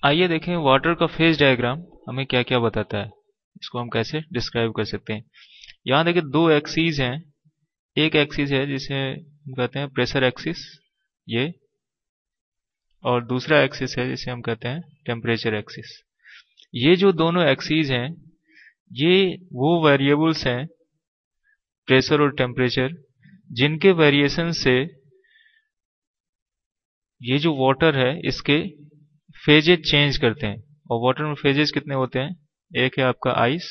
आइए देखें वाटर का फेज डायग्राम हमें क्या क्या बताता है, इसको हम कैसे डिस्क्राइब कर सकते हैं। यहाँ देखिए दो एक्सिस हैं। एक एक्सिस है जिसे हम कहते हैं प्रेशर एक्सिस, ये, और दूसरा एक्सिस है जिसे हम कहते हैं टेम्परेचर एक्सिस। ये जो दोनों एक्सिस हैं ये वो वेरिएबल्स हैं, प्रेशर और टेम्परेचर, जिनके वेरिएशन से ये जो वाटर है इसके फेजेज चेंज करते हैं। और वाटर में फेजेस कितने होते हैं? एक है आपका आइस,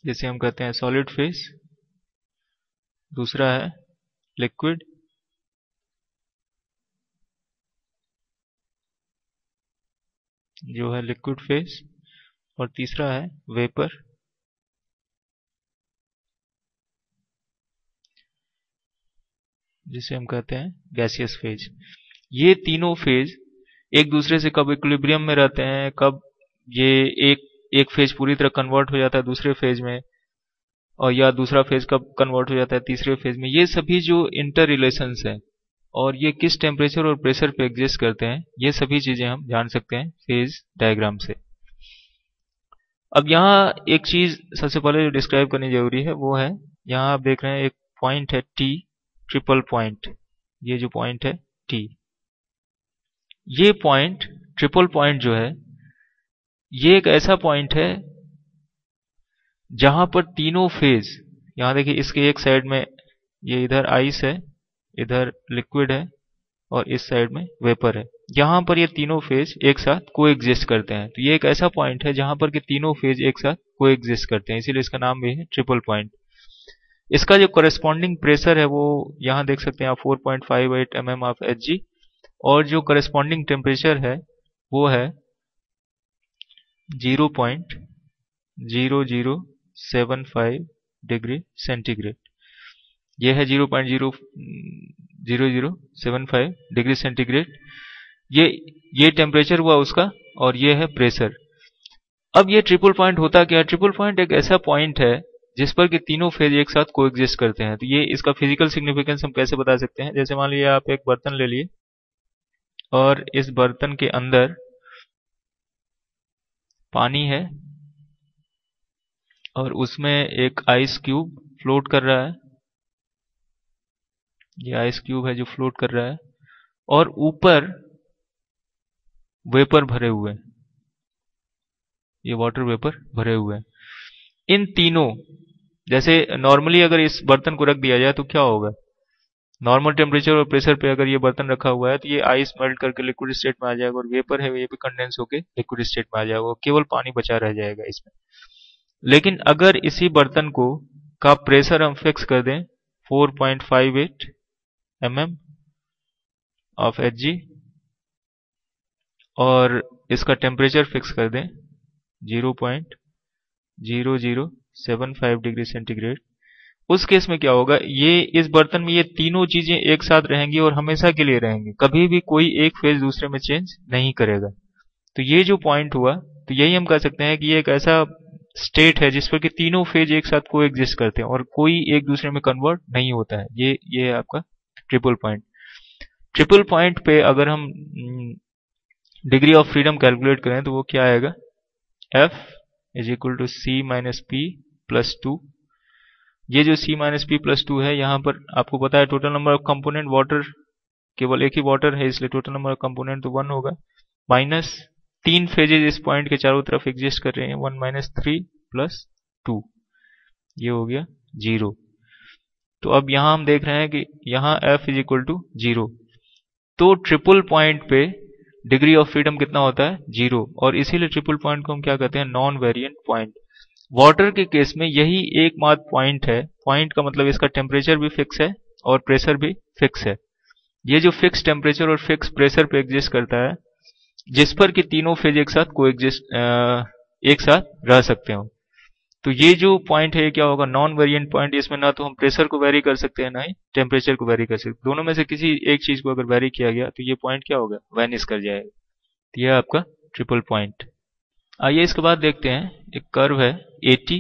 जिसे हम कहते हैं सॉलिड फेज, दूसरा है लिक्विड, जो है लिक्विड फेज, और तीसरा है वेपर, जिसे हम कहते हैं गैसियस फेज। ये तीनों फेज एक दूसरे से कब इक्विलिब्रियम में रहते हैं, कब ये एक एक फेज पूरी तरह कन्वर्ट हो जाता है दूसरे फेज में, और या दूसरा फेज कब कन्वर्ट हो जाता है तीसरे फेज में, ये सभी जो इंटर रिलेशंस हैं और ये किस टेम्परेचर और प्रेशर पे एग्जिस्ट करते हैं, ये सभी चीजें हम जान सकते हैं फेज डायग्राम से। अब यहाँ एक चीज सबसे पहले जो डिस्क्राइब करनी जरूरी है वो है, यहाँ आप देख रहे हैं एक पॉइंट है टी, ट्रिपल पॉइंट। ये जो पॉइंट है टी, ये पॉइंट ट्रिपल पॉइंट जो है ये एक ऐसा पॉइंट है जहां पर तीनों फेज, यहां देखिए इसके एक साइड में ये इधर आइस है, इधर लिक्विड है, और इस साइड में वेपर है। यहां पर ये तीनों फेज एक साथ कोएग्जिस्ट करते हैं। तो ये एक ऐसा पॉइंट है जहां पर कि तीनों फेज एक साथ कोएग्जिस्ट करते हैं, इसीलिए इसका नाम भी है ट्रिपल पॉइंट। इसका जो कॉरेस्पॉन्डिंग प्रेशर है वो यहां देख सकते हैं आप 4.58 mm ऑफ Hg, और जो कॉरेस्पॉन्डिंग टेम्परेचर है वो है 0.0075 डिग्री सेंटीग्रेड। ये है 0.0075 डिग्री सेंटीग्रेड। ये टेम्परेचर हुआ उसका, और ये है प्रेशर। अब ये ट्रिपल पॉइंट होता क्या है? ट्रिपल पॉइंट एक ऐसा पॉइंट है जिस पर कि तीनों फेज एक साथ कोएग्जिस्ट करते हैं। तो ये इसका फिजिकल सिग्निफिकेंस हम कैसे बता सकते हैं? जैसे मान लीजिए आप एक बर्तन ले लिए और इस बर्तन के अंदर पानी है और उसमें एक आइस क्यूब फ्लोट कर रहा है। ये आइस क्यूब है जो फ्लोट कर रहा है, और ऊपर वेपर भरे हुए हैं, ये वाटर वेपर भरे हुए हैं। इन तीनों, जैसे नॉर्मली अगर इस बर्तन को रख दिया जाए तो क्या होगा? नॉर्मल टेम्परेचर और प्रेशर पे अगर ये बर्तन रखा हुआ है तो ये आइस मेल्ट करके लिक्विड स्टेट में आ जाएगा, और वेपर है ये भी कंडेंस होकर लिक्विड स्टेट में आ जाएगा, और केवल पानी बचा रह जाएगा इसमें। लेकिन अगर इसी बर्तन को का प्रेशर हम फिक्स कर दें 4.58 mm ऑफ Hg, और इसका टेम्परेचर फिक्स कर दें 0.0075 डिग्री सेंटीग्रेड, उस केस में क्या होगा? ये इस बर्तन में ये तीनों चीजें एक साथ रहेंगी और हमेशा के लिए रहेंगी, कभी भी कोई एक फेज दूसरे में चेंज नहीं करेगा। तो ये जो पॉइंट हुआ, तो यही हम कह सकते हैं कि ये एक ऐसा स्टेट है जिस पर कि तीनों फेज एक साथ को एग्जिस्ट करते हैं और कोई एक दूसरे में कन्वर्ट नहीं होता है। ये है आपका ट्रिपल पॉइंट। ट्रिपल पॉइंट पे अगर हम डिग्री ऑफ फ्रीडम कैलकुलेट करें तो वो क्या आएगा? F is equal to C minus P plus 2। ये जो C माइनस पी प्लस 2 है, यहाँ पर आपको पता है total number of component water, केवल एक ही वाटर है इसलिए टोटल नंबर ऑफ कंपोनेंट तो 1 होगा, माइनस 3 फेजेज इस पॉइंट के चारों तरफ एग्जिस्ट कर रहे हैं, 1 माइनस 3 प्लस 2, ये हो गया 0। तो अब यहां हम देख रहे हैं कि यहां F इज इक्वल टू 0। तो ट्रिपल पॉइंट पे डिग्री ऑफ फ्रीडम कितना होता है? 0। और इसीलिए ट्रिपल पॉइंट को हम क्या कहते हैं? Non variant point. वाटर के केस में यही एकमात्र पॉइंट है। पॉइंट का मतलब इसका टेम्परेचर भी फिक्स है और प्रेशर भी फिक्स है। ये जो फिक्स टेम्परेचर और फिक्स प्रेशर पे एग्जिस्ट करता है, जिस पर कि तीनों फेज एक साथ एक साथ रह सकते हो। तो ये जो पॉइंट है ये क्या होगा? Non variant point. इसमें ना तो हम प्रेशर को वेरी कर सकते हैं ना ही टेम्परेचर को वेरी कर सकते हैं। दोनों में से किसी एक चीज को अगर वेरी किया गया तो ये पॉइंट क्या होगा? वैनिश कर जाएगा। तो यह आपका ट्रिपल पॉइंट। आइए इसके बाद देखते हैं, एक कर्व है AT,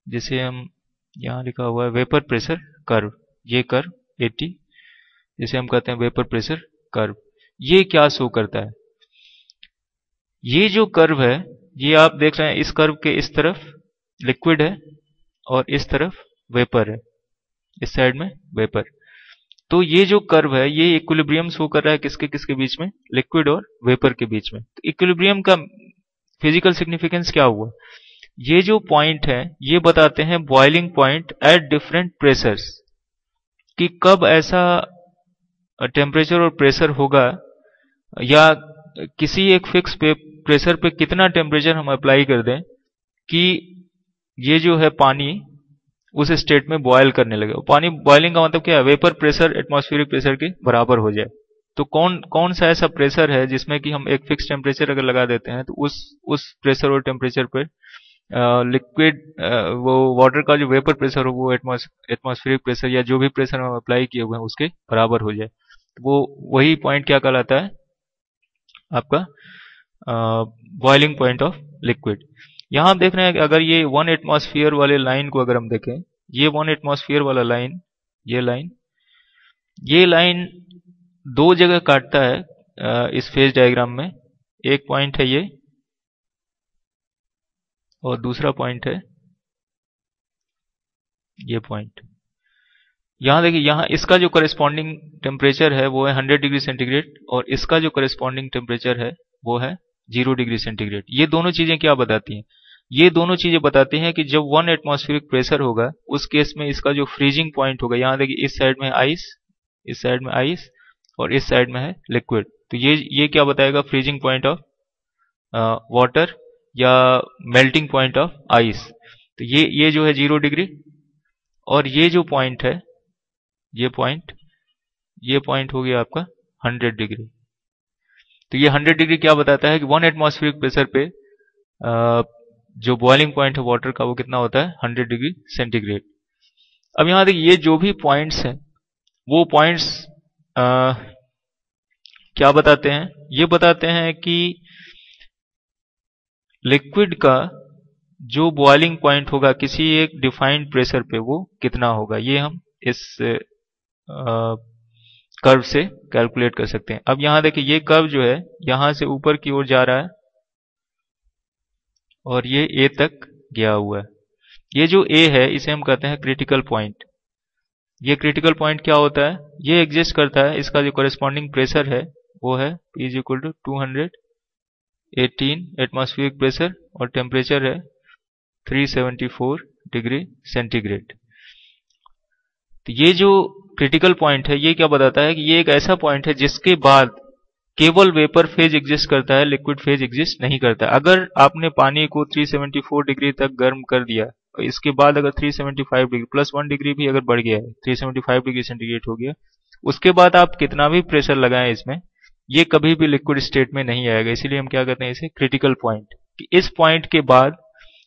जिसे हम यहाँ लिखा हुआ है वेपर प्रेशर कर्व। ये कर्व AT, जिसे हम कहते हैं वेपर प्रेशर कर्व। ये क्या शो करता है? ये जो कर्व है, ये आप देख रहे हैं, इस कर्व के इस तरफ लिक्विड है और इस तरफ वेपर है, इस साइड में वेपर। तो ये जो कर्व है ये इक्विलिब्रियम शो कर रहा है किसके किसके बीच में? लिक्विड और वेपर के बीच में। तो इक्विलिब्रियम का फिजिकल सिग्निफिकेंस क्या हुआ? ये जो पॉइंट है ये बताते हैं boiling point at different pressures, कि कब ऐसा टेम्परेचर और प्रेशर होगा, या किसी एक फिक्स प्रेशर पे कितना टेम्परेचर हम अप्लाई कर दें कि ये जो है पानी उस स्टेट में बॉयल करने लगे। पानी बॉइलिंग का मतलब क्या है? वेपर प्रेशर एटमॉस्फेरिक प्रेशर के बराबर हो जाए। तो कौन कौन सा ऐसा प्रेशर है जिसमें कि हम एक फिक्स टेम्परेचर अगर लगा देते हैं तो उस प्रेशर और टेम्परेचर पर लिक्विड वो वाटर का जो वेपर प्रेशर हो वो एटमॉस्फेरिक प्रेशर या जो भी प्रेशर हम अप्लाई किए हुए हैं उसके बराबर हो जाए। तो वो वही पॉइंट क्या कहलाता है? आपका बॉइलिंग पॉइंट ऑफ लिक्विड। यहां आप देख रहे हैं कि अगर ये 1 एटमॉस्फेयर वाले लाइन को अगर हम देखें, ये 1 एटमॉस्फेयर वाला लाइन, ये लाइन दो जगह काटता है इस फेज डायग्राम में। एक पॉइंट है ये और दूसरा पॉइंट है ये पॉइंट। यहां देखिए, यहां इसका जो करस्पॉन्डिंग टेम्परेचर है वो है 100 डिग्री सेंटीग्रेड और इसका जो करस्पॉन्डिंग टेम्परेचर है वो है 0 डिग्री सेंटीग्रेड। ये दोनों चीजें क्या बताती हैं? ये दोनों चीजें बताती हैं कि जब 1 एटमॉस्फेरिक प्रेशर होगा उस केस में इसका जो फ्रीजिंग पॉइंट होगा, यहां देखिए इस साइड में आइस, इस साइड में आइस और इस साइड में है लिक्विड। तो ये क्या बताएगा? फ्रीजिंग पॉइंट ऑफ वाटर या मेल्टिंग पॉइंट ऑफ आइस। तो ये जो है 0 डिग्री और ये जो पॉइंट है ये पॉइंट हो गया आपका 100 डिग्री। तो ये 100 डिग्री क्या बताता है कि 1 एटमॉस्फेरिक प्रेशर पे जो बॉइलिंग पॉइंट है वाटर का वो कितना होता है? 100 डिग्री सेंटीग्रेड। अब यहां देखिए ये जो भी पॉइंट्स हैं वो पॉइंट्स क्या बताते हैं? ये बताते हैं कि लिक्विड का जो बॉइलिंग पॉइंट होगा किसी एक डिफाइंड प्रेशर पे वो कितना होगा, ये हम इस कर्व से कैलकुलेट कर सकते हैं। अब यहां देखिए ये कर्व जो है यहां से ऊपर की ओर जा रहा है और ये ए तक गया हुआ है। ये जो ए है इसे हम कहते हैं क्रिटिकल पॉइंट। ये क्रिटिकल पॉइंट क्या होता है? ये एग्जिस्ट करता है, इसका जो कॉरेस्पॉन्डिंग प्रेशर है वो है P = 218 एटमॉस्फेरिक प्रेशर और टेम्परेचर है 374 डिग्री सेंटीग्रेड। तो ये जो क्रिटिकल पॉइंट है ये क्या बताता है कि ये एक ऐसा पॉइंट है जिसके बाद केवल वेपर फेज एग्जिस्ट करता है, लिक्विड फेज एग्जिस्ट नहीं करता। अगर आपने पानी को 374 डिग्री तक गर्म कर दिया और इसके बाद अगर 375 डिग्री प्लस 1 डिग्री भी अगर बढ़ गया है, 375 डिग्री सेंटीग्रेड हो गया, उसके बाद आप कितना भी प्रेशर लगाएं इसमें, ये कभी भी लिक्विड स्टेट में नहीं आएगा। इसीलिए हम क्या कहते हैं इसे क्रिटिकल पॉइंट, कि इस पॉइंट के बाद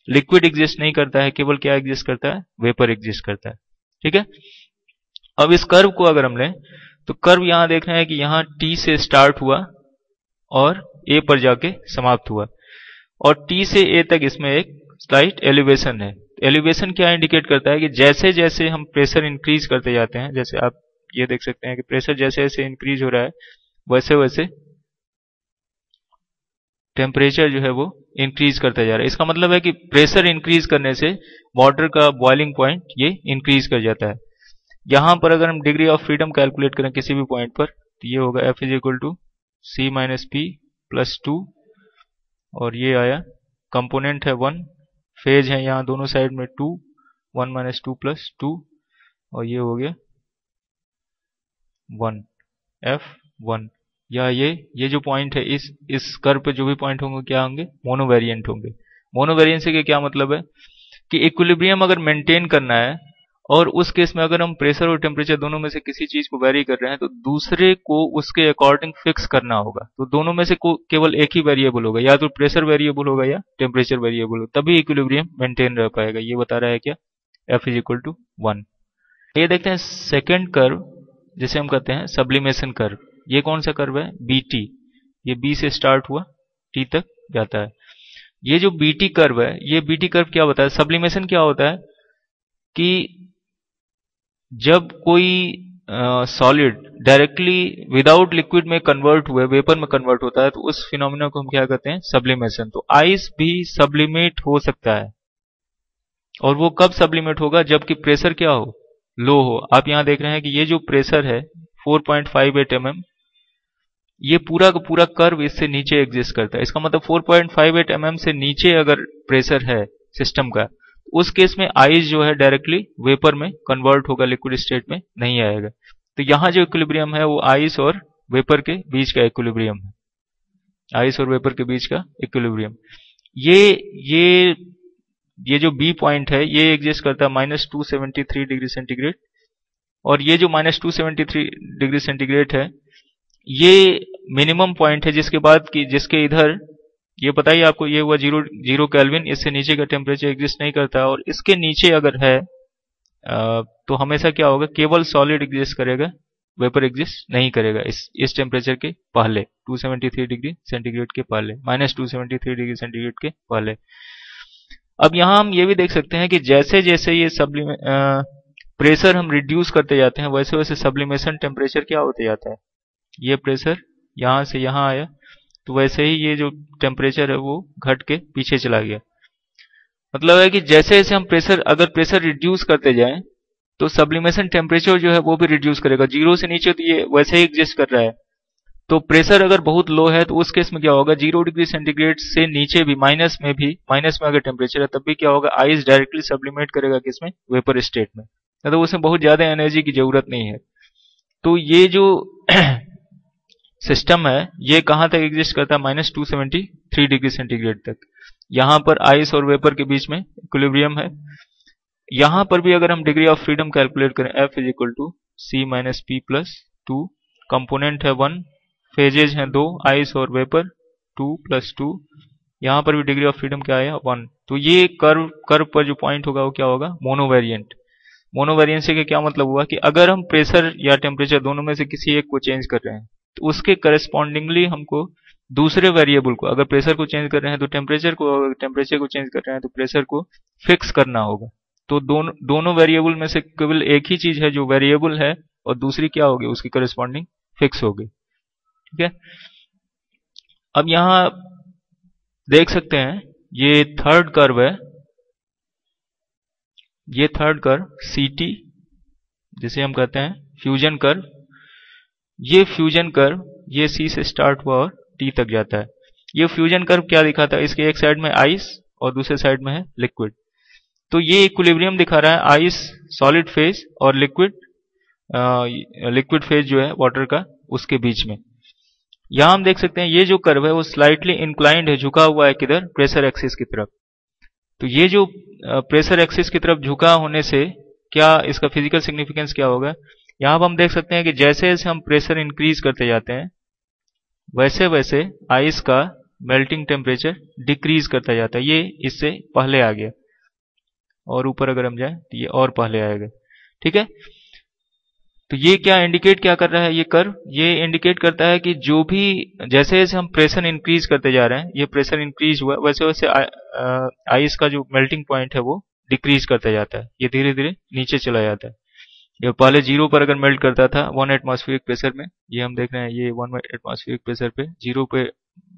लिक्विड एग्जिस्ट नहीं करता है, केवल क्या एग्जिस्ट करता है? वेपर एग्जिस्ट करता है। ठीक है। अब इस कर्व को अगर हम लें तो कर्व यहां देख रहे हैं कि यहां T से स्टार्ट हुआ और A पर जाके समाप्त हुआ और T से A तक इसमें एक स्लाइट एलिवेशन है। एलिवेशन क्या इंडिकेट करता है कि जैसे जैसे हम प्रेशर इंक्रीज करते जाते हैं, जैसे आप ये देख सकते हैं कि प्रेशर जैसे जैसे इंक्रीज हो रहा है वैसे वैसे टेम्परेचर जो है वो इंक्रीज करता जा रहा है। इसका मतलब है कि प्रेशर इंक्रीज करने से वाटर का बॉइलिंग पॉइंट ये इंक्रीज कर जाता है। यहां पर अगर हम डिग्री ऑफ फ्रीडम कैलकुलेट करें किसी भी पॉइंट पर तो ये होगा F = C - P + 2 और ये आया, कंपोनेंट है 1, फेज है यहाँ दोनों साइड में 2, 1 - 2 + 2 और ये हो गया 1 F1। या ये जो पॉइंट है इस कर्व पे जो भी पॉइंट होंगे क्या होंगे? मोनोवेरिएंट होंगे। मोनोवेरिएंट से क्या मतलब है कि इक्विलिब्रियम अगर मेंटेन करना है और उस केस में अगर हम प्रेशर और टेम्परेचर दोनों में से किसी चीज को वेरी कर रहे हैं तो दूसरे को उसके अकॉर्डिंग फिक्स करना होगा। तो दोनों में से केवल एक ही वेरिएबल होगा, या तो प्रेशर वेरिएबल होगा या टेम्परेचर वेरिएबल होगा, तभी इक्विलिब्रियम मेंटेन रह पाएगा। ये बता रहा है क्या? F = 1। ये देखते हैं सेकेंड कर्व जिसे हम कहते हैं सब्लिमेशन कर्व। ये कौन सा कर्व है? BT। ये B से स्टार्ट हुआ T तक जाता है। ये जो BT कर्व है, ये BT कर्व क्या होता है? सब्लिमेशन क्या होता है कि जब कोई सॉलिड डायरेक्टली विदाउट लिक्विड में कन्वर्ट हुए वेपर में कन्वर्ट होता है, तो उस फिनोमिना को हम क्या कहते हैं? सब्लिमेशन। तो आइस भी सब्लिमेट हो सकता है, और वो कब सब्लिमेट होगा? जबकि प्रेशर क्या हो? लो हो। आप यहां देख रहे हैं कि ये जो प्रेशर है 4.58 mm, ये पूरा का पूरा कर्व इससे नीचे एग्जिस्ट करता है। इसका मतलब 4.58 mm से नीचे अगर प्रेशर है सिस्टम का, उस केस में आइस जो है डायरेक्टली वेपर में कन्वर्ट होगा, लिक्विड स्टेट में नहीं आएगा। तो यहां जो इक्विलिब्रियम है वो आइस और वेपर के बीच का इक्विलिब्रियम है, आइस और वेपर के बीच का इक्विलिब्रियम। ये ये ये जो बी पॉइंट है ये एग्जिस्ट करता है -273 डिग्री सेंटीग्रेड, और ये जो -273 डिग्री सेंटीग्रेड है ये मिनिमम पॉइंट है, जिसके बाद की जिसके इधर ये पता ही आपको, ये हुआ 0 केल्विन, इससे नीचे का टेम्परेचर एग्जिस्ट नहीं करता। और इसके नीचे अगर है तो हमेशा क्या होगा? केवल सॉलिड एग्जिस्ट करेगा, वेपर एग्जिस्ट नहीं करेगा इस टेम्परेचर के पहले, 273 डिग्री सेंटीग्रेड के पहले, -273 डिग्री सेंटीग्रेड के पहले। अब यहां हम ये भी देख सकते हैं कि जैसे जैसे ये प्रेशर हम रिड्यूस करते जाते हैं, वैसे वैसे सब्लिमेशन टेम्परेचर क्या होते जाता है? ये प्रेशर यहां से यहां आया, तो वैसे ही ये जो टेम्परेचर है वो घट के पीछे चला गया। मतलब है कि जैसे जैसे हम अगर प्रेशर रिड्यूस करते जाएं, तो सब्लिमेशन टेम्परेचर जो है वो भी रिड्यूस करेगा। 0 से नीचे तो ये वैसे ही एग्जिस्ट कर रहा है। तो प्रेशर अगर बहुत लो है तो उस केस में क्या होगा? 0 डिग्री सेंटीग्रेड से नीचे भी, माइनस में अगर टेम्परेचर है, तब भी क्या होगा? आइस डायरेक्टली सब्लिमेट करेगा किसमें? वेपर स्टेट में। मतलब उसमें बहुत ज्यादा एनर्जी की जरूरत नहीं है। तो ये जो सिस्टम है ये कहां तक एग्जिस्ट करता है? -273 डिग्री सेंटीग्रेड तक। यहां पर आइस और वेपर के बीच में इक्विलिब्रियम है। यहां पर भी अगर हम डिग्री ऑफ फ्रीडम कैलकुलेट करें, F = C - P + 2, कंपोनेंट है 1, फेजेज हैं 2, आइस और वेपर 2 + 2, यहां पर भी डिग्री ऑफ फ्रीडम क्या आया? 1। तो ये कर्व पर जो पॉइंट होगा वो क्या होगा? मोनोवेरिएंट। मोनोवेरिएंट से क्या मतलब हुआ कि अगर हम प्रेशर या टेम्परेचर दोनों में से किसी एक को चेंज कर रहे हैं, तो उसके करस्पॉन्डिंगली हमको दूसरे वेरिएबल को, अगर प्रेशर को चेंज कर रहे हैं तो टेम्परेचर को, अगर टेम्परेचर को चेंज कर रहे हैं तो प्रेशर को फिक्स करना होगा। तो दोनों वेरिएबल में से केवल एक ही चीज है जो वेरिएबल है, और दूसरी क्या होगी? उसकी करस्पॉन्डिंग फिक्स होगी। ठीक है। अब यहां देख सकते हैं ये थर्ड कर्व है, ये थर्ड कर्व CT जिसे हम कहते हैं फ्यूजन कर्व। ये फ्यूजन कर्व ये C से स्टार्ट हुआ और T तक जाता है। ये फ्यूजन कर्व क्या दिखाता है? इसके एक साइड में आइस और दूसरे साइड में है लिक्विड। तो ये इक्विलिब्रियम दिखा रहा है आइस सॉलिड फेज और लिक्विड फेज जो है वाटर का, उसके बीच में। यहां हम देख सकते हैं ये जो कर्व है वो स्लाइटली इंक्लाइंड है, झुका हुआ है किधर? प्रेशर एक्सिस की तरफ। तो ये जो प्रेशर एक्सिस की तरफ झुका होने से क्या इसका फिजिकल सिग्निफिकेंस क्या होगा? यहां पर हम देख सकते हैं कि जैसे जैसे हम प्रेशर इंक्रीज करते जाते हैं, वैसे वैसे आइस का मेल्टिंग टेम्परेचर डिक्रीज करता जाता है। ये इससे पहले आ गया, और ऊपर अगर हम जाए तो ये और पहले आएगा। ठीक है। तो ये क्या इंडिकेट क्या कर रहा है? ये कर्व ये इंडिकेट करता है कि जो भी जैसे जैसे हम प्रेशर इंक्रीज करते जा रहे हैं, ये प्रेशर इंक्रीज हुआ, वैसे वैसे आइस का जो मेल्टिंग पॉइंट है वो डिक्रीज करता जाता है, ये धीरे धीरे नीचे चला जाता है। ये पहले 0 पर अगर मेल्ट करता था 1 एटमॉस्फेरिक प्रेशर में, ये हम देख रहे हैं ये 1 एटमॉस्फेरिक प्रेशर पे 0 पे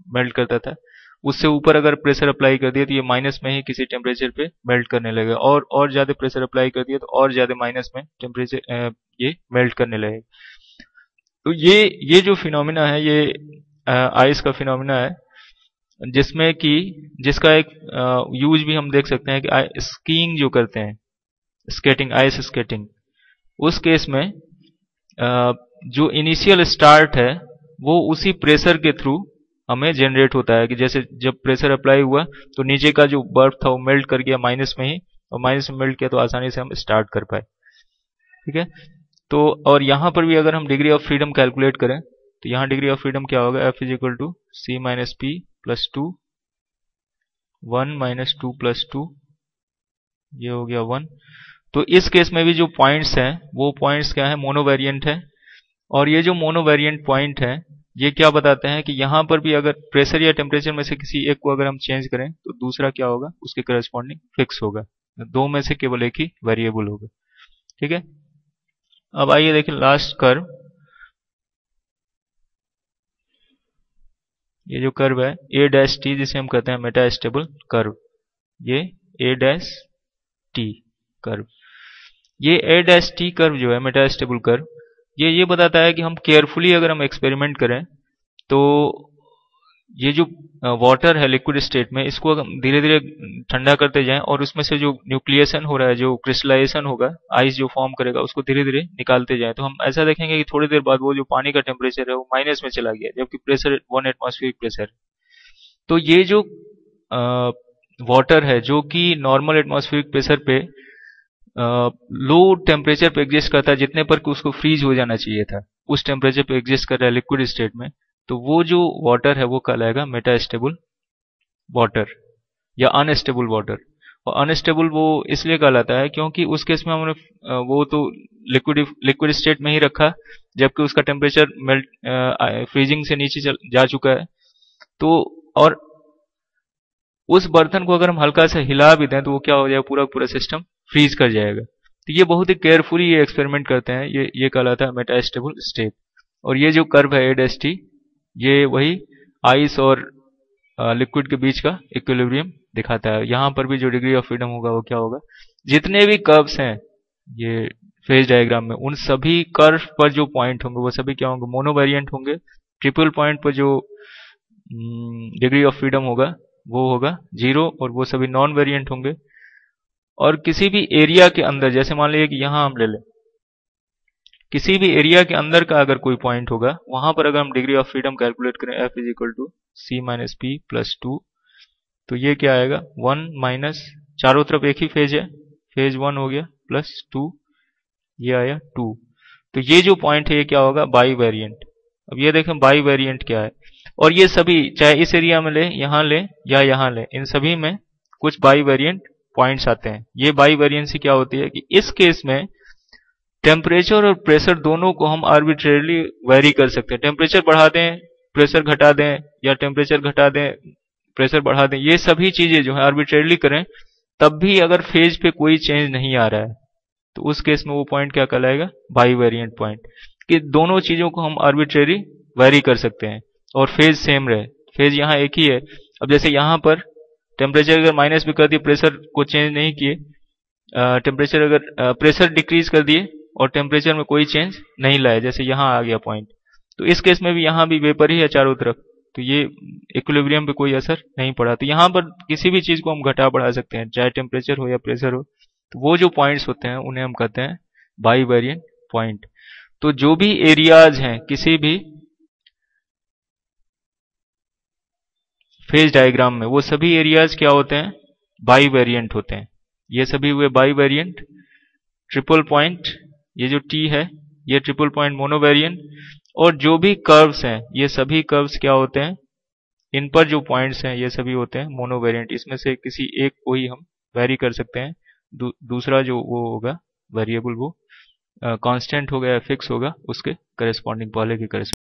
मेल्ट करता था। उससे ऊपर अगर प्रेशर अप्लाई कर दिया तो ये माइनस में ही किसी टेम्परेचर पे मेल्ट करने लगेगा, और ज्यादा प्रेशर अप्लाई कर दिया तो और ज्यादा माइनस में टेम्परेचर ये मेल्ट करने लगेगा। तो ये जो फिनोमिना है ये आइस का फिनोमिना है, जिसमें कि जिसका एक यूज भी हम देख सकते हैं कि स्कीइंग जो करते हैं, स्केटिंग, आइस स्केटिंग, उस केस में जो इनिशियल स्टार्ट है वो उसी प्रेशर के थ्रू हमें जनरेट होता है। कि जैसे जब प्रेशर अप्लाई हुआ तो नीचे का जो बर्फ था वो मेल्ट कर गया माइनस में ही, और माइनस में मेल्ट किया तो आसानी से हम स्टार्ट कर पाए। ठीक है। तो और यहां पर भी अगर हम डिग्री ऑफ फ्रीडम कैलकुलेट करें तो यहां डिग्री ऑफ फ्रीडम क्या होगा? F = C - P + 2, 1 - 2 + 2, ये हो गया 1। तो इस केस में भी जो पॉइंट्स हैं वो पॉइंट्स क्या है? मोनोवेरिएंट है। और ये जो मोनोवेरिएंट पॉइंट है ये क्या बताते हैं कि यहां पर भी अगर प्रेशर या टेम्परेचर में से किसी एक को अगर हम चेंज करें तो दूसरा क्या होगा? उसके करस्पॉन्डिंग फिक्स होगा। दो में से केवल एक ही वेरिएबल होगा। ठीक है। अब आइए देखें लास्ट कर्व, ये जो कर्व है ए डैश टी, जिसे हम कहते हैं मेटा स्टेबल कर्व, ये ए डैश टी कर्व, ये ए डैश टी कर्व जो है मेटा स्टेबल कर्व, ये बताता है कि हम केयरफुली अगर हम एक्सपेरिमेंट करें तो ये जो वाटर है लिक्विड स्टेट में, इसको हम धीरे धीरे ठंडा करते जाएं और उसमें से जो न्यूक्लिएशन हो रहा है, जो क्रिस्टलाइजेशन होगा, आइस जो फॉर्म करेगा, उसको धीरे धीरे निकालते जाएं, तो हम ऐसा देखेंगे कि थोड़ी देर बाद वो जो पानी का टेम्परेचर है वो माइनस में चला गया, जबकि प्रेशर 1 एटमॉस्फेरिक प्रेशर। तो ये जो वाटर है जो कि नॉर्मल एटमॉस्फेरिक प्रेशर पे लो टेम्परेचर पे एग्जिस्ट करता है, जितने पर कि उसको फ्रीज हो जाना चाहिए था, उस टेम्परेचर पे एग्जिस्ट कर रहा है लिक्विड स्टेट में, तो वो जो वाटर है वो कहलाएगा मेटा स्टेबल वाटर या अनस्टेबल वाटर। और अनस्टेबल वो इसलिए कहलाता है क्योंकि उस केस में हमने वो तो लिक्विड स्टेट में ही रखा, जबकि उसका टेम्परेचर मेल्ट फ्रीजिंग से नीचे जा चुका है। तो और उस बर्तन को अगर हम हल्का सा हिला भी दें तो वो क्या हो जाएगा, पूरा पूरा सिस्टम फ्रीज कर जाएगा। तो ये बहुत ही केयरफुली ये एक्सपेरिमेंट करते हैं, ये कहलाता है मेटा स्टेबल स्टेट। और ये जो कर्व है एडएसटी, ये वही आइस और लिक्विड के बीच का इक्विलिब्रियम दिखाता है। यहाँ पर भी जो डिग्री ऑफ फ्रीडम होगा वो क्या होगा, जितने भी कर्व्स हैं ये फेज डायग्राम में, उन सभी कर्व पर जो पॉइंट होंगे वो सभी क्या होंगे, मोनोवेरिएंट होंगे। ट्रिपल पॉइंट पर जो डिग्री ऑफ फ्रीडम होगा वो होगा 0, और वो सभी नॉन वेरिएंट होंगे। और किसी भी एरिया के अंदर, जैसे मान लीजिए कि यहां हम ले लें, किसी भी एरिया के अंदर का अगर कोई पॉइंट होगा, वहां पर अगर हम डिग्री ऑफ फ्रीडम कैलकुलेट करें F is equal to C minus P plus 2, तो ये क्या आएगा 1 माइनस, चारों तरफ एक ही फेज है, फेज 1 हो गया प्लस 2, ये आया 2। तो ये जो पॉइंट है ये क्या होगा, बाई वेरिएंट। अब ये देखें बाई वेरिएंट क्या है, और ये सभी चाहे इस एरिया में ले, यहां ले या यहां ले, इन सभी में कुछ बाई वेरिएंट पॉइंट्स आते हैं। ये बाई वेरिएंसी क्या होती है कि इस केस में टेम्परेचर और प्रेशर दोनों को हम आर्बिट्रेरली वेरी कर सकते हैं। टेम्परेचर बढ़ा दें, प्रेशर घटा दें, या टेम्परेचर घटा दें, प्रेशर बढ़ा दें, ये सभी चीजें जो है आर्बिट्रेरली करें, तब भी अगर फेज पे कोई चेंज नहीं आ रहा है तो उस केस में वो पॉइंट क्या कहलाएगा, बाई वेरिएंट पॉइंट, कि दोनों चीजों को हम आर्बिट्रेरी वेरी कर सकते हैं और फेज सेम रहे। फेज यहाँ एक ही है। अब जैसे यहाँ पर टेम्परेचर अगर माइनस भी कर दिए, प्रेशर को चेंज नहीं किए, टेम्परेचर अगर प्रेशर डिक्रीज कर दिए और टेम्परेचर में कोई चेंज नहीं लाया, जैसे यहाँ आ गया पॉइंट, तो इस केस में भी यहाँ भी वेपर ही है चारों तरफ, तो ये इक्विलिब्रियम पे कोई असर नहीं पड़ा। तो यहाँ पर किसी भी चीज को हम घटा बढ़ा सकते हैं, चाहे टेम्परेचर हो या प्रेशर हो। तो वो जो पॉइंट्स होते हैं उन्हें हम कहते हैं बाई वेरिएंट पॉइंट। तो जो भी एरियाज हैं किसी भी फेज डायग्राम में, वो सभी एरियाज क्या होते हैं, बाई वेरिएंट होते हैं। ये सभी हुए बाई वेरिएंट। ट्रिपल पॉइंट, ये जो टी है ये ट्रिपल पॉइंट मोनोवेरिएंट। और जो भी कर्व्स हैं ये सभी कर्व्स क्या होते हैं, इन पर जो पॉइंट्स हैं ये सभी होते हैं मोनोवेरिएंट। इसमें से किसी एक को ही हम वेरी कर सकते हैं, दूसरा जो वो होगा वेरिएबल वो कांस्टेंट होगा या फिक्स होगा, उसके करेस्पॉन्डिंग पहले के करेस्पॉन्डिंग।